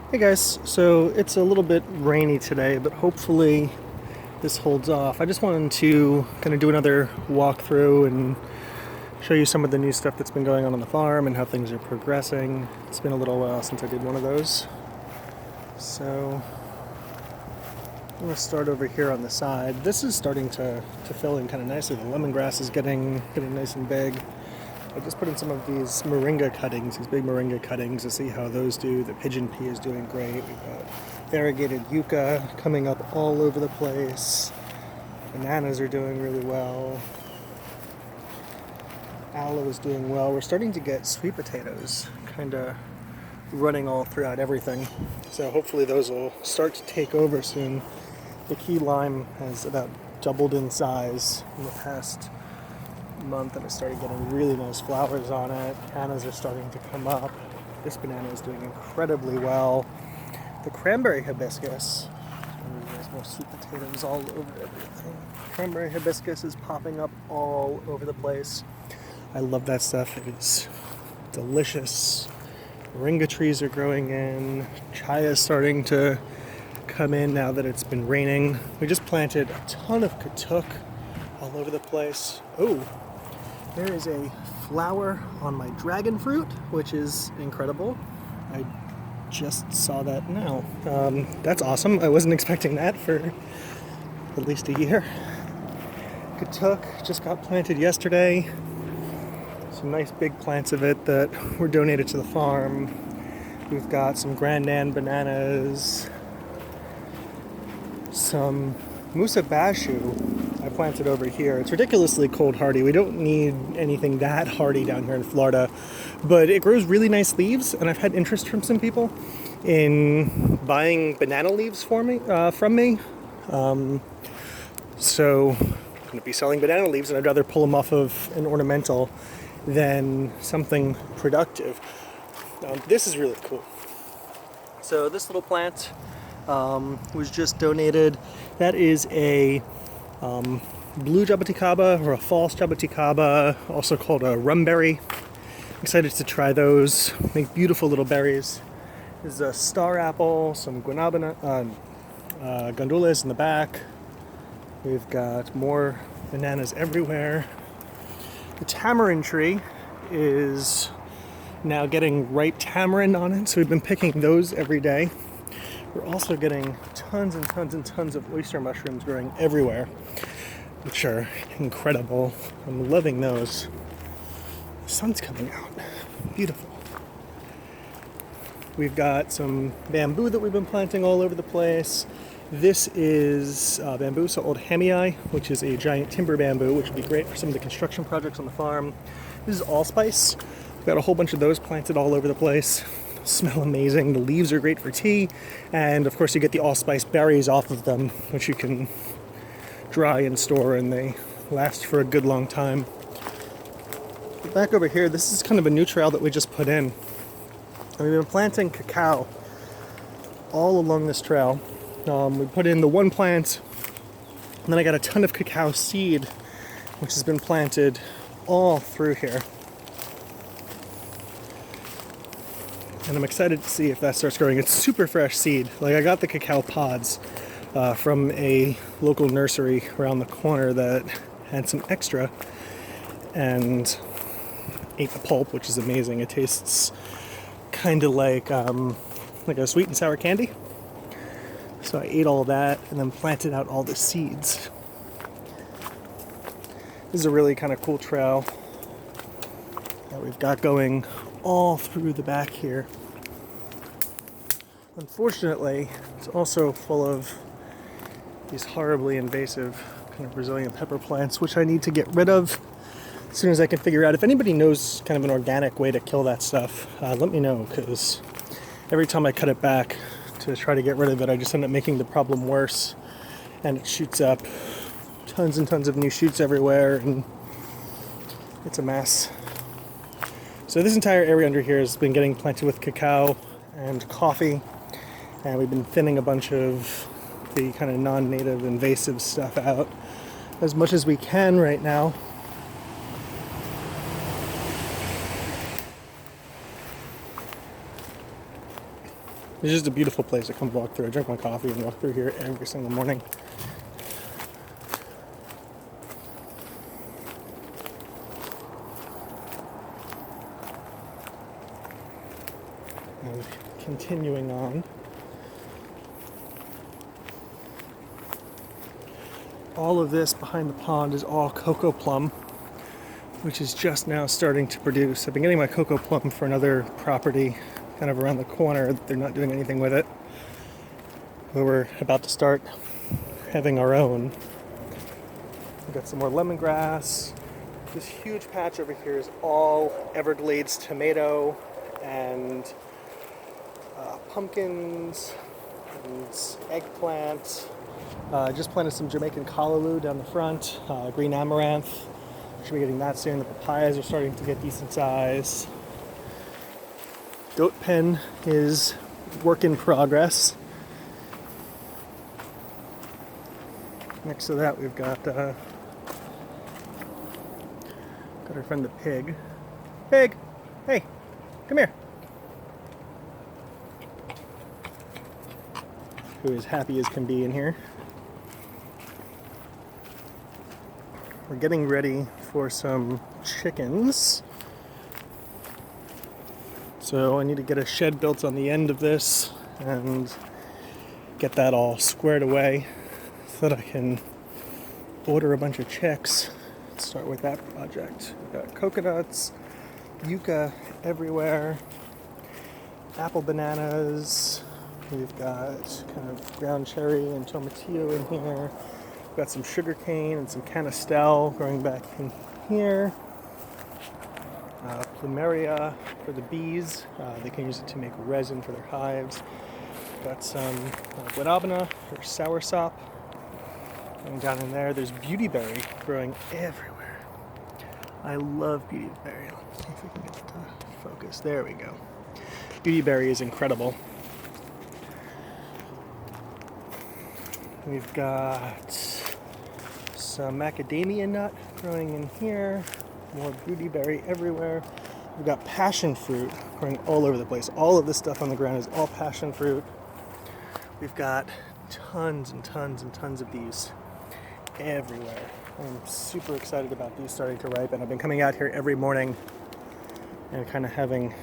Hey guys, so it's a little bit rainy today, but hopefully this holds off. I just wanted to kind of do another walkthrough and show you some of the new stuff that's been going on the farm and how things are progressing. It's been a little while since I did one of those. So I'm going to start over here on the side. This is starting to fill in kind of nicely. The lemongrass is getting nice and big. I just put in some of these moringa cuttings, these big moringa cuttings, to see how those do. The pigeon pea is doing great. We've got variegated yucca coming up all over the place. Bananas are doing really well. Aloe is doing well. We're starting to get sweet potatoes kind of running all throughout everything. So hopefully those will start to take over soon. The key lime has about doubled in size in the past month and it started getting really nice flowers on it. Bananas are starting to come up. This banana is doing incredibly well. The cranberry hibiscus, there's more sweet potatoes all over everything. Cranberry hibiscus is popping up all over the place. I love that stuff. It's delicious. Moringa trees are growing in. Chai is starting to come in now that it's been raining. We just planted a ton of katuk all over the place. Oh, there is a flower on my dragon fruit, which is incredible. I just saw that now. That's awesome. I wasn't expecting that for at least a year. Katuk just got planted yesterday. Some nice big plants of it that were donated to the farm. We've got some Grandnan bananas, some Musa Bashu I planted over here. It's ridiculously cold hardy. We don't need anything that hardy down here in Florida, but it grows really nice leaves, and I've had interest from some people in buying banana leaves from me. So I'm going to be selling banana leaves, and I'd rather pull them off of an ornamental than something productive. This is really cool. So this little plant was just donated. That is a blue jabuticaba, or a false jabuticaba, also called a rumberry. Excited to try those. Make beautiful little berries. There's a star apple, some gondolas in the back. We've got more bananas everywhere. The tamarind tree is now getting ripe tamarind on it, so we've been picking those every day. We're also getting tons and tons and tons of oyster mushrooms growing everywhere, which are incredible. I'm loving those. The sun's coming out. Beautiful. We've got some bamboo that we've been planting all over the place. This is Bambusa old Hemii, which is a giant timber bamboo, which would be great for some of the construction projects on the farm. This is allspice. We've got a whole bunch of those planted all over the place. Smell amazing. The leaves are great for tea, and of course you get the allspice berries off of them, which you can dry and store, and they last for a good long time. Back over here, this is kind of a new trail that we just put in. And we've been planting cacao all along this trail. We put in the one plant, and then I got a ton of cacao seed, which has been planted all through here. And I'm excited to see if that starts growing. It's super fresh seed. Like, I got the cacao pods from a local nursery around the corner that had some extra, and ate the pulp, which is amazing. It tastes kind of like a sweet and sour candy. So I ate all that and then planted out all the seeds. This is a really kind of cool trail that we've got going all through the back here. Unfortunately, it's also full of these horribly invasive kind of Brazilian pepper plants, which I need to get rid of as soon as I can figure out. If anybody knows kind of an organic way to kill that stuff, let me know, because every time I cut it back to try to get rid of it, I just end up making the problem worse, and it shoots up tons and tons of new shoots everywhere, and it's a mess. So this entire area under here has been getting planted with cacao and coffee, and we've been thinning a bunch of the kind of non-native invasive stuff out as much as we can right now. It's just a beautiful place to come walk through. I drink my coffee and walk through here every single morning. And continuing on, all of this behind the pond is all cocoa plum, which is just now starting to produce. I've been getting my cocoa plum for another property kind of around the corner. They're not doing anything with it, but we're about to start having our own. We've got some more lemongrass. This huge patch over here is all Everglades tomato and pumpkins and eggplant. Just planted some Jamaican callaloo down the front, green amaranth. Should be getting that soon. The papayas are starting to get decent size. Goat pen is work in progress. Next to that, we've got our friend the pig. Pig, hey, come here. Who is happy as can be in here. We're getting ready for some chickens. So I need to get a shed built on the end of this and get that all squared away so that I can order a bunch of chicks. Let's start with that project. We've got coconuts, yucca everywhere, apple bananas. We've got kind of ground cherry and tomatillo in here. We've got some sugar cane and some canistel growing back in here. Plumeria for the bees. They can use it to make resin for their hives. Got some guanabana for soursop. And down in there, there's beautyberry growing everywhere. I love beautyberry. Let's see if we can get it to focus. There we go. Beautyberry is incredible. We've got some macadamia nut growing in here. More beautyberry everywhere. We've got passion fruit growing all over the place. All of this stuff on the ground is all passion fruit. We've got tons and tons and tons of these everywhere. I'm super excited about these starting to ripen. I've been coming out here every morning and kind of having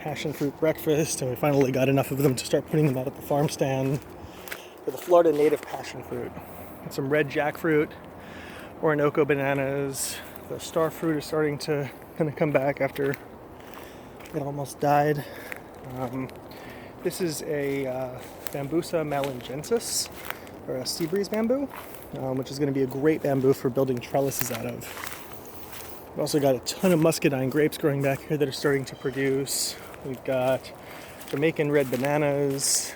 passion fruit breakfast, and we finally got enough of them to start putting them out at the farm stand for the Florida native passion fruit. And some red jackfruit, Orinoco bananas. The star fruit is starting to kind of come back after it almost died. This is a Bambusa malingensis, or a sea breeze bamboo, which is going to be a great bamboo for building trellises out of. We've also got a ton of muscadine grapes growing back here that are starting to produce. We've got Jamaican red bananas.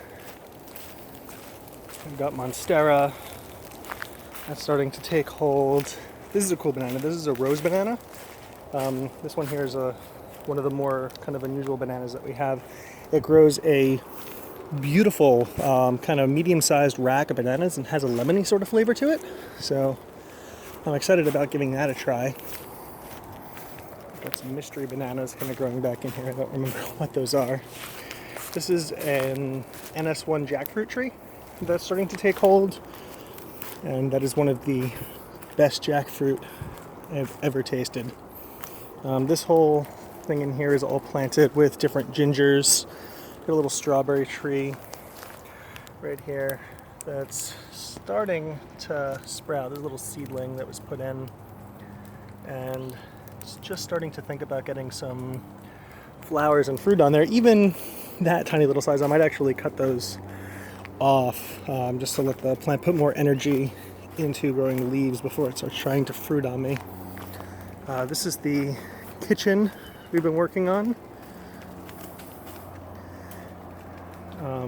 We've got Monstera. That's starting to take hold. This is a cool banana. This is a rose banana. This one here is one of the more kind of unusual bananas that we have. It grows a beautiful kind of medium-sized rack of bananas and has a lemony sort of flavor to it. So I'm excited about giving that a try. Got some mystery bananas kind of growing back in here. I don't remember what those are. This is an NS1 jackfruit tree that's starting to take hold. And that is one of the best jackfruit I've ever tasted. This whole thing in here is all planted with different gingers. Got a little strawberry tree right here that's starting to sprout. There's a little seedling that was put in, and it's just starting to think about getting some flowers and fruit on there. Even that tiny little size, I might actually cut those off just to let the plant put more energy into growing leaves before it starts trying to fruit on me. This is the kitchen we've been working on.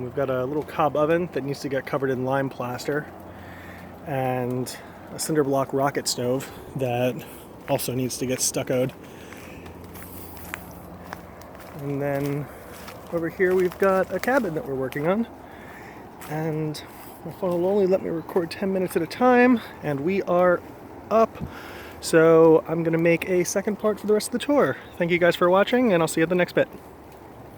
We've got a little cob oven that needs to get covered in lime plaster, and a cinder block rocket stove that also needs to get stuccoed. And then over here we've got a cabin that we're working on, and my phone will only let me record 10 minutes at a time, and we are up. So I'm going to make a second part for the rest of the tour. Thank you guys for watching, and I'll see you at the next bit.